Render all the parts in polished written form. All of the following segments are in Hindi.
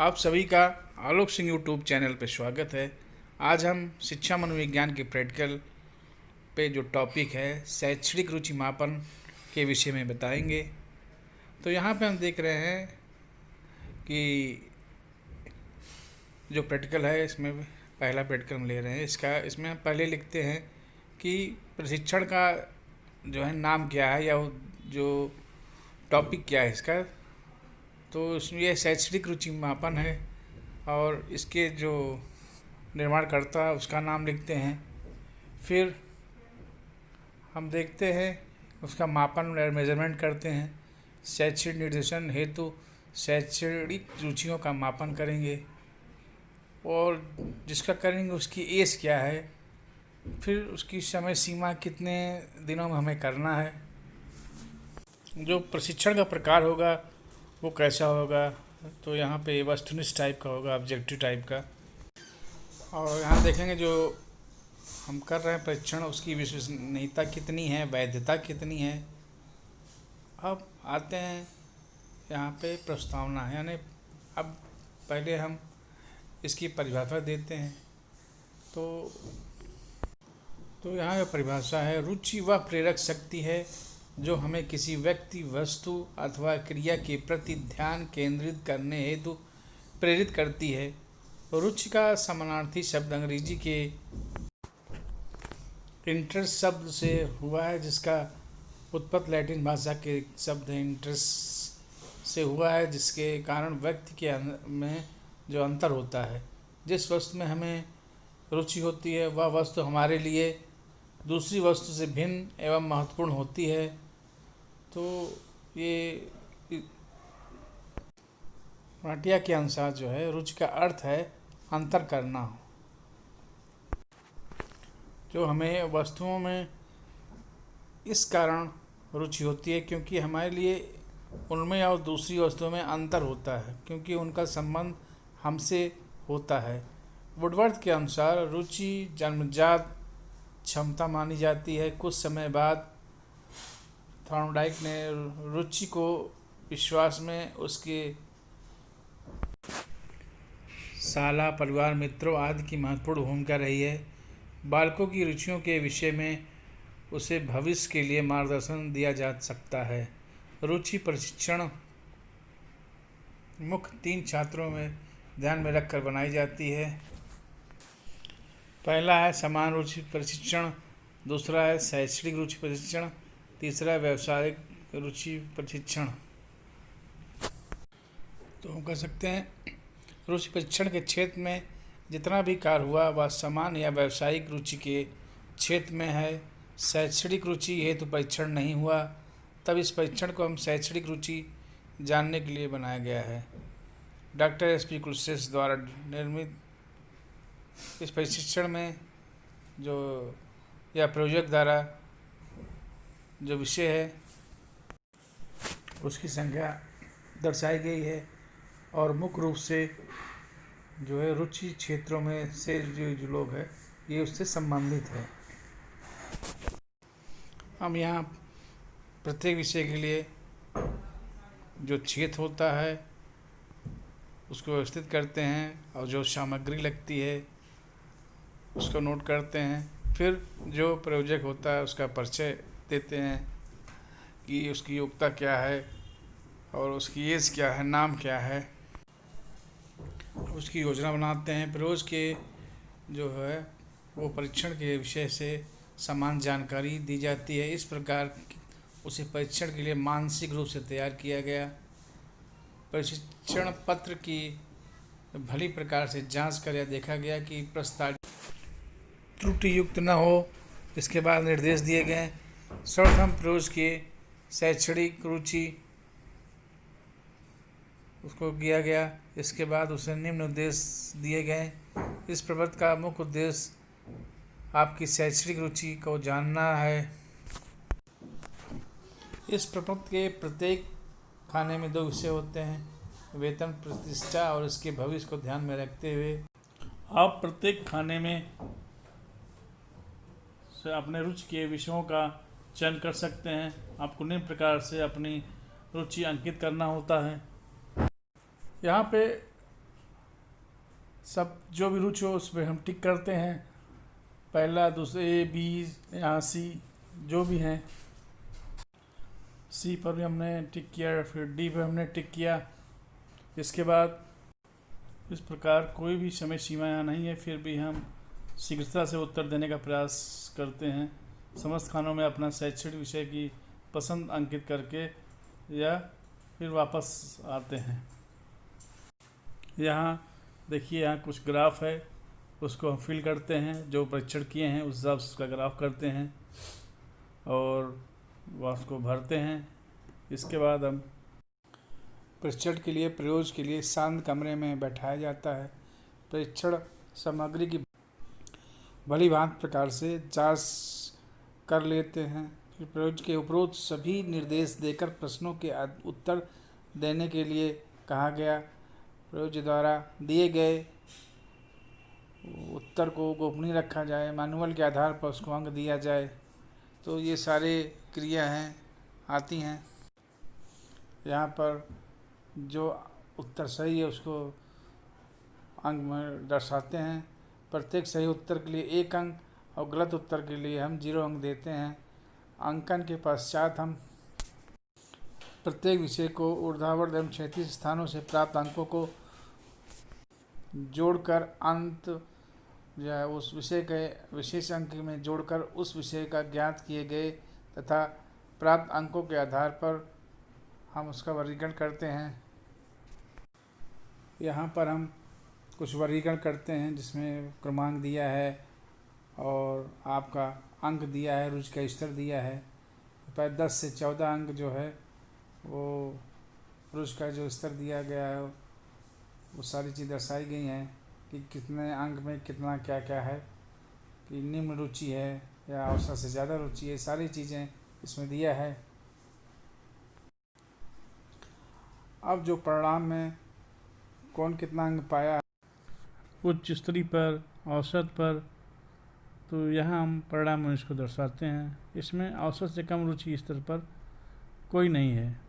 आप सभी का आलोक सिंह यूट्यूब चैनल पर स्वागत है। आज हम शिक्षा मनोविज्ञान के प्रैक्टिकल पे जो टॉपिक है शैक्षणिक रुचि मापन के विषय में बताएंगे। तो यहाँ पे हम देख रहे हैं कि जो प्रैक्टिकल है इसमें पहला प्रैक्टिकल हम ले रहे हैं। इसमें हम पहले लिखते हैं कि प्रशिक्षण का जो है नाम क्या है या जो टॉपिक क्या है इसका। तो इसमें यह शैक्षणिक रुचि मापन है और इसके जो निर्माणकर्ता है उसका नाम लिखते हैं। फिर हम देखते हैं उसका मापन और मेजरमेंट करते हैं। शैक्षणिक निर्देशन हेतु शैक्षणिक रुचियों का मापन करेंगे और जिसका करेंगे उसकी एज क्या है, फिर उसकी समय सीमा कितने दिनों में हमें करना है, जो प्रशिक्षण का प्रकार होगा वो कैसा होगा। तो यहाँ पे वस्तुनिष्ठ टाइप का होगा, ऑब्जेक्टिव टाइप का। और यहाँ देखेंगे जो हम कर रहे हैं परीक्षण उसकी विश्वसनीयता कितनी है, वैधता कितनी है। अब आते हैं यहाँ पे प्रस्तावना, यानी अब पहले हम इसकी परिभाषा देते हैं। तो यहाँ जो परिभाषा है, रुचि वह प्रेरक शक्ति है जो हमें किसी व्यक्ति, वस्तु अथवा क्रिया के प्रति ध्यान केंद्रित करने हेतु प्रेरित करती है। रुचि का समानार्थी शब्द अंग्रेजी के इंटरेस्ट शब्द से हुआ है, जिसका उत्पत्ति लैटिन भाषा के शब्द इंटरेस्ट से हुआ है, जिसके कारण व्यक्ति के में जो अंतर होता है। जिस वस्तु में हमें रुचि होती है वह वस्तु हमारे लिए दूसरी वस्तु से भिन्न एवं महत्वपूर्ण होती है। तो ये भाटिया के अनुसार जो है रुचि का अर्थ है अंतर करना, जो हमें वस्तुओं में इस कारण रुचि होती है क्योंकि हमारे लिए उनमें और दूसरी वस्तुओं में अंतर होता है, क्योंकि उनका संबंध हमसे होता है। वुडवर्थ के अनुसार रुचि जन्मजात क्षमता मानी जाती है। कुछ समय बाद थॉर्नडाइक ने रुचि को विश्वास में उसके शाला, परिवार, मित्रों आदि की महत्वपूर्ण भूमिका रही है। बालकों की रुचियों के विषय में उसे भविष्य के लिए मार्गदर्शन दिया जा सकता है। रुचि प्रशिक्षण मुख्य 3 छात्रों में ध्यान में रखकर बनाई जाती है। पहला है समान रुचि प्रशिक्षण, दूसरा है शैक्षणिक रुचि प्रशिक्षण, तीसरा है व्यावसायिक रुचि प्रशिक्षण। तो हम कह सकते हैं रुचि प्रशिक्षण के क्षेत्र में जितना भी कार्य हुआ वह समान या व्यावसायिक रुचि के क्षेत्र में है। शैक्षणिक रुचि हेतु परीक्षण नहीं हुआ, तब इस परीक्षण को हम शैक्षणिक रुचि जानने के लिए बनाया गया है। Doctor SP. कुलश्रेष्ठ द्वारा निर्मित इस प्रशिक्षण में जो या प्रयोजक द्वारा जो विषय है उसकी संख्या दर्शाई गई है और मुख्य रूप से जो है रुचि क्षेत्रों में से जो लोग हैं ये उससे संबंधित है। हम यहाँ प्रत्येक विषय के लिए जो क्षेत्र होता है उसको व्यवस्थित करते हैं और जो सामग्री लगती है उसको नोट करते हैं। फिर जो प्रयोजक होता है उसका परिचय देते हैं कि उसकी योग्यता क्या है और उसकी एज क्या है, नाम क्या है। उसकी योजना बनाते हैं। प्रयोज के जो है वो परीक्षण के विषय से समान जानकारी दी जाती है। इस प्रकार उसे परीक्षण के लिए मानसिक रूप से तैयार किया गया। प्रशिक्षण पत्र की भली प्रकार से जांच कर यह देखा गया कि प्रस्तावित त्रुटि युक्त न हो। इसके बाद निर्देश दिए गए। सर्वप्रथम प्रयोज के शैक्षणिक रुचि उसको किया गया। इसके बाद उसे निम्न उद्देश्य दिए गए। इस प्रबंध का मुख्य उद्देश्य आपकी शैक्षणिक रुचि को जानना है। इस प्रबंध के प्रत्येक खाने में 2 विषय होते हैं, वेतन, प्रतिष्ठा और इसके भविष्य को ध्यान में रखते हुए आप प्रत्येक खाने में से अपने रुचि के विषयों का चयन कर सकते हैं। आपको निम्न प्रकार से अपनी रुचि अंकित करना होता है। यहाँ पे सब जो भी रुचि हो उस पर हम टिक करते हैं। पहला, दूसरा, ए, बी, यहाँ सी जो भी हैं, सी पर भी हमने टिक किया, फिर डी पर हमने टिक किया। इसके बाद इस प्रकार कोई भी समय सीमा यहाँ नहीं है, फिर भी हम शीघ्रता से उत्तर देने का प्रयास करते हैं। समस्त खानों में अपना शैक्षणिक विषय की पसंद अंकित करके या फिर वापस आते हैं। यहाँ देखिए, यहाँ कुछ ग्राफ है, उसको हम फिल करते हैं। जो परीक्षण किए हैं उस हिसाब से उसका ग्राफ करते हैं और वह उसको भरते हैं। इसके बाद हम परीक्षण के लिए, प्रयोग के लिए शांत कमरे में बैठाया जाता है। परीक्षण सामग्री की भली भांति प्रकार से जांच कर लेते हैं। फिर प्रयोग के उपरोक्त सभी निर्देश देकर प्रश्नों के उत्तर देने के लिए कहा गया। प्रयोग द्वारा दिए गए उत्तर को गोपनीय रखा जाए, मैनुअल के आधार पर उसको अंक दिया जाए। तो ये सारे क्रिया हैं आती हैं। यहाँ पर जो उत्तर सही है उसको अंक में दर्शाते हैं। प्रत्येक सही उत्तर के लिए 1 अंक और गलत उत्तर के लिए हम 0 अंक देते हैं। अंकन के पश्चात हम प्रत्येक विषय को ऊर्ध्वाधर एवं क्षैतिज स्थानों से प्राप्त अंकों को जोड़कर अंत या उस विषय के विशेष अंक में जोड़कर उस विषय का ज्ञात किए गए तथा प्राप्त अंकों के आधार पर हम उसका वर्गीकरण करते हैं। यहाँ पर हम कुछ वर्गीकरण करते हैं जिसमें क्रमांक दिया है और आपका अंक दिया है, रुचि का स्तर दिया है। पर 10 से 14 अंक जो है वो रुचि का जो स्तर दिया गया है वो सारी चीज़ दर्शाई गई हैं कि कितने अंक में कितना क्या क्या है, कि निम्न रुचि है या औसत से ज़्यादा रुचि है, सारी चीज़ें इसमें दिया है। अब जो परिणाम में कौन कितना अंक पाया उच्च स्तरीय पर, औसत पर, तो यहाँ हम परिणाम में इसको दर्शाते हैं। इसमें औसत से कम रुचि स्तर पर कोई नहीं है।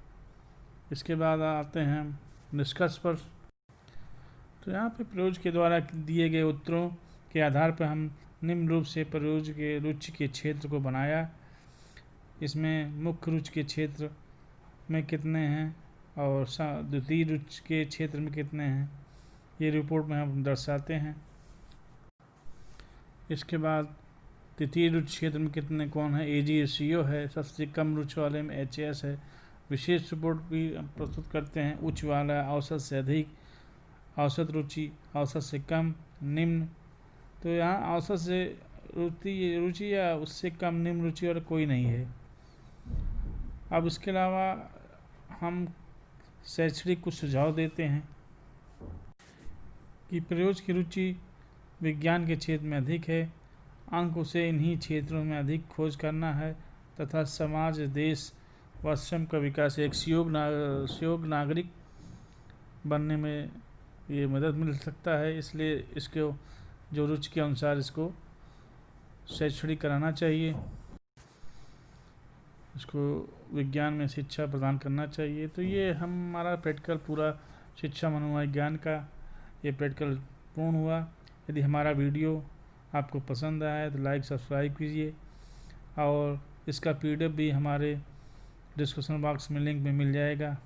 इसके बाद आते हैं हम निष्कर्ष पर। तो यहाँ पे प्रयोग के द्वारा दिए गए उत्तरों के आधार पर हम निम्न रूप से प्रयोग के रुचि के क्षेत्र को बनाया। इसमें मुख्य रुचि के क्षेत्र में कितने हैं और द्वितीय रुचि के क्षेत्र में कितने हैं, ये रिपोर्ट में हम दर्शाते हैं। इसके बाद तृतीय रुचि क्षेत्र में कितने कौन है, AGCO है, सबसे कम रुचि वाले में HS है। विशेष रिपोर्ट भी प्रस्तुत करते हैं। उच्च वाला, औसत से अधिक, औसत रुचि, औसत से कम, निम्न। तो यहाँ औसत से रुचि या उससे कम निम्न रुचि और कोई नहीं है। अब इसके अलावा हम शैक्षणिक कुछ सुझाव देते हैं कि प्रयोग की रुचि विज्ञान के क्षेत्र में अधिक है, अंक उसे इन्हीं क्षेत्रों में अधिक खोज करना है तथा समाज, देश व स्वयं का विकास, एक सुयोग्य नागरिक बनने में ये मदद मिल सकता है। इसलिए इसको जो रुचि के अनुसार इसको शैक्षणिक कराना चाहिए, इसको विज्ञान में शिक्षा प्रदान करना चाहिए। तो ये हमारा प्रैक्टिकल पूरा शिक्षा मनोविज्ञान का ये प्रैक्टिकल पूर्ण हुआ। यदि हमारा वीडियो आपको पसंद आया तो लाइक सब्सक्राइब कीजिए और इसका PDF भी हमारे डिस्क्रिप्शन बॉक्स में लिंक में मिल जाएगा।